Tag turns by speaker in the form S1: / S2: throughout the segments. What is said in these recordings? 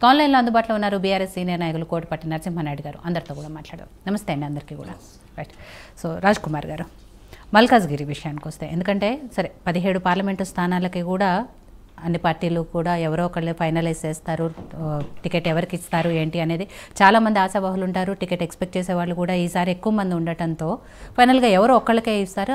S1: ఆన్లైన్లో అందుబాటులో ఉన్నారు బీఆర్ఎస్ సీనియర్ నాయకులు కోటిపట్టి నరసింహానాయుడు గారు. అందరితో కూడా మాట్లాడారు. నమస్తే అండి అందరికీ కూడా. రైట్. సో రాజ్ కుమార్ గారు, మల్కాజ్గిరి విషయానికి వస్తే, ఎందుకంటే సరే 17 పార్లమెంటు స్థానాలకి కూడా అన్ని పార్టీలు కూడా ఎవరో ఒకళ్ళే ఫైనలైజ్ చేస్తారు, టికెట్ ఎవరికి ఇస్తారు ఏంటి అనేది చాలామంది ఆశావాహులు ఉంటారు. టికెట్ ఎక్స్పెక్ట్ చేసే వాళ్ళు కూడా ఈసారి ఎక్కువ మంది ఉండటంతో ఫైనల్గా ఎవరో ఒక్కళ్ళకే ఇస్తారు,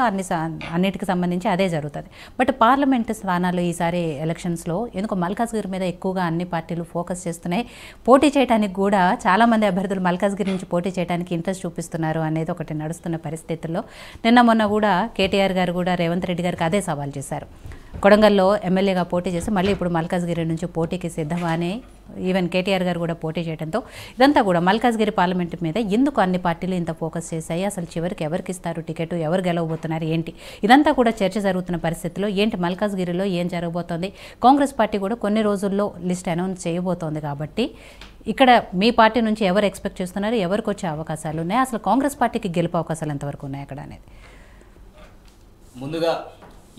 S1: అన్నిటికి సంబంధించి అదే జరుగుతుంది. బట్ పార్లమెంటు స్థానాలు ఈసారి ఎలక్షన్స్లో ఎందుకో మల్కాజ్గిరి మీద ఎక్కువగా అన్ని పార్టీలు ఫోకస్ చేస్తున్నాయి. పోటీ చేయడానికి కూడా చాలామంది అభ్యర్థులు మల్కాజ్గిరి నుంచి పోటీ చేయడానికి ఇంట్రెస్ట్ చూపిస్తున్నారు అనేది ఒకటి నడుస్తున్న పరిస్థితుల్లో నిన్న మొన్న కూడా కేటీఆర్ గారు కూడా రేవంత్ రెడ్డి గారికి అదే సవాల్ చేశారు. కొడంగల్లో ఎమ్మెల్యేగా పోటీ చేసి మళ్ళీ ఇప్పుడు మల్కాజ్గిరి నుంచి పోటీకి సిద్ధమా అని ఈవెన్ కేటీఆర్ గారు కూడా పోటీ చేయడంతో ఇదంతా కూడా మల్కాజ్గిరి పార్లమెంట్ మీద ఎందుకు అన్ని పార్టీలు ఇంత ఫోకస్ చేశాయి, అసలు చివరికి ఎవరికి ఇస్తారు టికెట్, ఎవరు గెలవబోతున్నారు ఏంటి, ఇదంతా కూడా చర్చ జరుగుతున్న పరిస్థితిలో ఏంటి మల్కాజ్గిరిలో ఏం జరగబోతోంది. కాంగ్రెస్ పార్టీ కూడా కొన్ని రోజుల్లో లిస్ట్ అనౌన్స్ చేయబోతోంది. కాబట్టి ఇక్కడ మీ పార్టీ నుంచి ఎవరు ఎక్స్పెక్ట్ చేస్తున్నారు, ఎవరికి వచ్చే అవకాశాలు ఉన్నాయి, అసలు కాంగ్రెస్ పార్టీకి గెలుపు అవకాశాలు ఎంతవరకు ఉన్నాయి అక్కడ అనేది.
S2: ముందుగా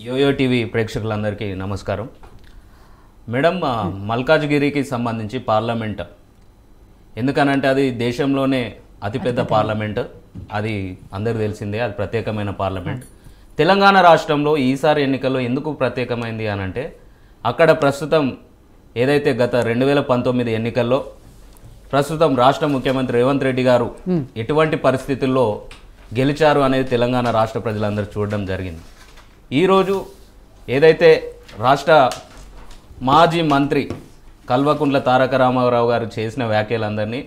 S2: యోయో టీవీ ప్రేక్షకులందరికీ నమస్కారం. మేడం, మల్కాజ్గిరికి సంబంధించి పార్లమెంట్ ఎందుకనంటే అది దేశంలోనే అతిపెద్ద పార్లమెంట్, అది అందరికీ తెలిసిందే, అది ప్రత్యేకమైన పార్లమెంట్. తెలంగాణ రాష్ట్రంలో ఈసారి ఎన్నికల్లో ఎందుకు ప్రత్యేకమైంది అనంటే అక్కడ ప్రస్తుతం ఏదైతే గత 2019 ఎన్నికల్లో ప్రస్తుతం రాష్ట్ర ముఖ్యమంత్రి రేవంత్ రెడ్డి గారు ఎటువంటి పరిస్థితుల్లో గెలిచారు అనేది తెలంగాణ రాష్ట్ర ప్రజలందరూ చూడడం జరిగింది. ఈరోజు ఏదైతే రాష్ట్ర మాజీ మంత్రి కల్వకుంట్ల తారక రామారావు గారు చేసిన వ్యాఖ్యలందరినీ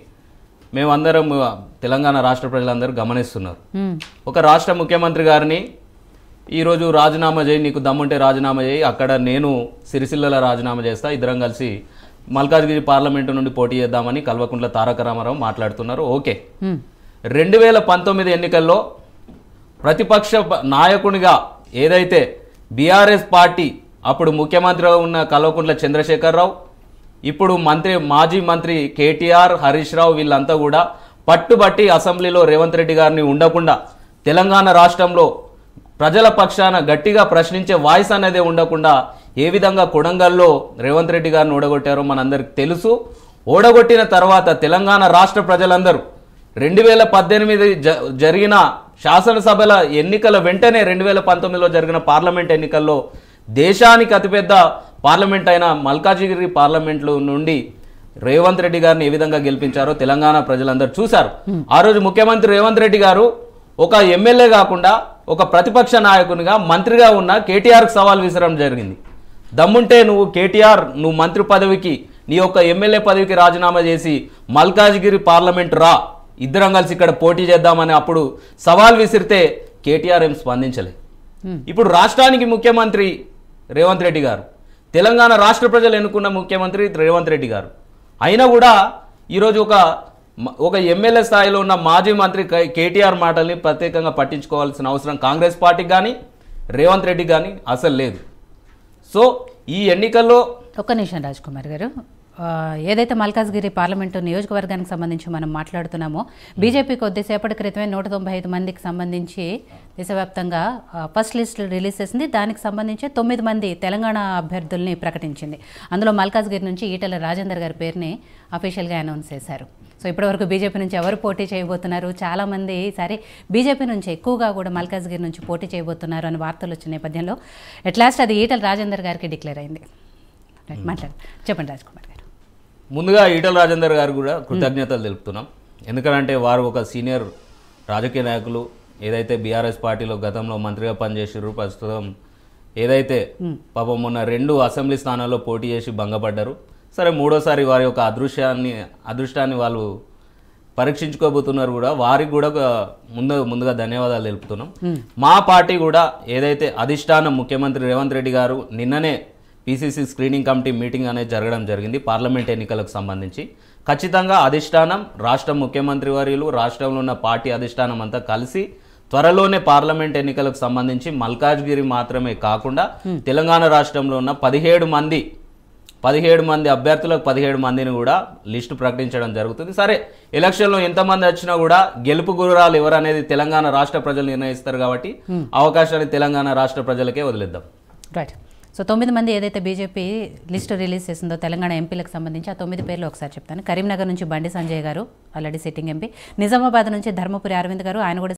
S2: మేమందరం తెలంగాణ రాష్ట్ర ప్రజలందరూ గమనిస్తున్నారు. ఒక రాష్ట్ర ముఖ్యమంత్రి గారిని ఈరోజు రాజీనామా చేయి, నీకు దమ్ముంటే రాజీనామా చేయి, అక్కడ నేను సిరిసిల్లలో రాజీనామా చేస్తా, ఇద్దరం కలిసి మల్కాజ్గిరి పార్లమెంటు నుండి పోటీ చేద్దామని కల్వకుంట్ల తారక రామారావు మాట్లాడుతున్నారు. ఓకే, 2019 ఎన్నికల్లో ప్రతిపక్ష నాయకునిగా ఏదైతే బీఆర్ఎస్ పార్టీ అప్పుడు ముఖ్యమంత్రిగా ఉన్న కల్వకుంట్ల చంద్రశేఖరరావు, ఇప్పుడు మాజీ మంత్రి కేటీఆర్, హరీష్ రావు వీళ్ళంతా కూడా పట్టుబట్టి అసెంబ్లీలో రేవంత్ రెడ్డి గారిని ఉండకుండా తెలంగాణ రాష్ట్రంలో ప్రజల పక్షాన గట్టిగా ప్రశ్నించే వాయిస్ అనేది ఉండకుండా ఏ విధంగా కొడంగల్లో రేవంత్ రెడ్డి గారిని ఓడగొట్టారో మనందరికి తెలుసు. ఓడగొట్టిన తర్వాత తెలంగాణ రాష్ట్ర ప్రజలందరూ 2018 జరిగిన శాసనసభల ఎన్నికల వెంటనే 2019లో జరిగిన పార్లమెంట్ ఎన్నికల్లో దేశానికి అతిపెద్ద పార్లమెంట్ అయిన మల్కాజ్గిరి పార్లమెంట్లో నుండి రేవంత్ రెడ్డి గారిని ఏ విధంగా గెలిపించారో తెలంగాణ ప్రజలందరూ చూశారు. ఆ రోజు ముఖ్యమంత్రి రేవంత్ రెడ్డి గారు ఒక ఎమ్మెల్యే కాకుండా ఒక ప్రతిపక్ష నాయకునిగా మంత్రిగా ఉన్న కేటీఆర్కి సవాల్ విసరడం జరిగింది. దమ్ముంటే నువ్వు కేటీఆర్, నువ్వు మంత్రి పదవికి, నీ యొక్క ఎమ్మెల్యే పదవికి రాజీనామా చేసి మల్కాజ్గిరి పార్లమెంట్ రా, ఇద్దరం కలిసి ఇక్కడ పోటీ చేద్దామని అప్పుడు సవాల్ విసిరితే కేటీఆర్ ఏం స్పందించలేదు. ఇప్పుడు రాష్ట్రానికి ముఖ్యమంత్రి రేవంత్ రెడ్డి గారు, తెలంగాణ రాష్ట్ర ప్రజలు ఎన్నుకున్న ముఖ్యమంత్రి రేవంత్ రెడ్డి గారు అయినా కూడా ఈరోజు ఒక ఎమ్మెల్యే స్థాయిలో ఉన్న మాజీ మంత్రి కేటీఆర్ మాటల్ని ప్రత్యేకంగా పట్టించుకోవాల్సిన అవసరం కాంగ్రెస్ పార్టీకి కానీ రేవంత్ రెడ్డి కానీ అసలు లేదు. సో ఈ ఎన్నికల్లో
S1: ఒక్క నిమిషం రాజ్ కుమార్ గారు, ఏదైతే మల్కాజ్గిరి పార్లమెంటు నియోజకవర్గానికి సంబంధించి మనం మాట్లాడుతున్నామో, బీజేపీ కొద్దిసేపటి క్రితమే 195 మందికి సంబంధించి దేశవ్యాప్తంగా ఫస్ట్ లిస్ట్ రిలీజ్ చేసింది. దానికి సంబంధించి 9 మంది తెలంగాణ అభ్యర్థుల్ని ప్రకటించింది. అందులో మల్కాజ్గిరి నుంచి ఈటెల రాజేందర్ గారి పేరుని అఫీషియల్గా అనౌన్స్ చేశారు. సో ఇప్పటివరకు బీజేపీ నుంచి ఎవరు పోటీ చేయబోతున్నారు, చాలామంది ఈసారి బీజేపీ నుంచి ఎక్కువగా కూడా మల్కాజ్గిరి నుంచి పోటీ చేయబోతున్నారు అని వార్తలు వచ్చిన నేపథ్యంలో ఎట్ లాస్ట్ అది ఈటెల రాజేందర్ గారికి డిక్లేర్ అయింది. చెప్పండి రాజ్ కుమార్ గారు.
S2: ముందుగా ఈటెల రాజేందర్ గారు కూడా కృతజ్ఞతలు తెలుపుతున్నాం. ఎందుకంటే వారు ఒక సీనియర్ రాజకీయ నాయకులు, ఏదైతే బీఆర్ఎస్ పార్టీలో గతంలో మంత్రిగా పనిచేసారు, ప్రస్తుతం ఏదైతే పాపం మొన్న 2 అసెంబ్లీ స్థానాల్లో పోటీ చేసి భంగపడ్డారు. సరే, మూడోసారి వారి యొక్క అదృష్టాన్ని వాళ్ళు పరీక్షించుకోబోతున్నారు. కూడా వారికి కూడా ముందుగా ధన్యవాదాలు తెలుపుతున్నాం. మా పార్టీ కూడా ఏదైతే అధిష్టానం ముఖ్యమంత్రి రేవంత్ రెడ్డి గారు నిన్ననే పీసీసీ స్క్రీనింగ్ కమిటీ మీటింగ్ అనేది జరగడం జరిగింది పార్లమెంట్ ఎన్నికలకు సంబంధించి. ఖచ్చితంగా అధిష్టానం, రాష్ట్ర ముఖ్యమంత్రి వర్యులు, రాష్ట్రంలో ఉన్న పార్టీ అధిష్టానం అంతా కలిసి త్వరలోనే పార్లమెంట్ ఎన్నికలకు సంబంధించి మల్కాజ్గిరి మాత్రమే కాకుండా తెలంగాణ రాష్ట్రంలో ఉన్న 17 మంది అభ్యర్థులకు 17 మందిని కూడా లిస్టు ప్రకటించడం జరుగుతుంది. సరే, ఎలక్షన్లో ఎంతమంది వచ్చినా కూడా గెలుపు గుర్రాలు ఎవరనేది తెలంగాణ రాష్ట్ర ప్రజలు నిర్ణయిస్తారు కాబట్టి అవకాశాన్ని తెలంగాణ రాష్ట్ర ప్రజలకే వదిలేద్దాం.
S1: రైట్. సో 9 మంది ఏదైతే బీజేపీ లిస్టు రిలీజ్ చేసిందో తెలంగాణ ఎంపీలకు సంబంధించి ఆ 9 పేర్లు ఒకసారి చెప్తాను. కరీంనగర్ నుంచి బండి సంజయ్ గారు ఆల్రెడీ సిట్టింగ్ ఎంపీ, నిజామాబాద్ నుంచి ధర్మపురి అరవింద్ గారు, ఆయన కూడా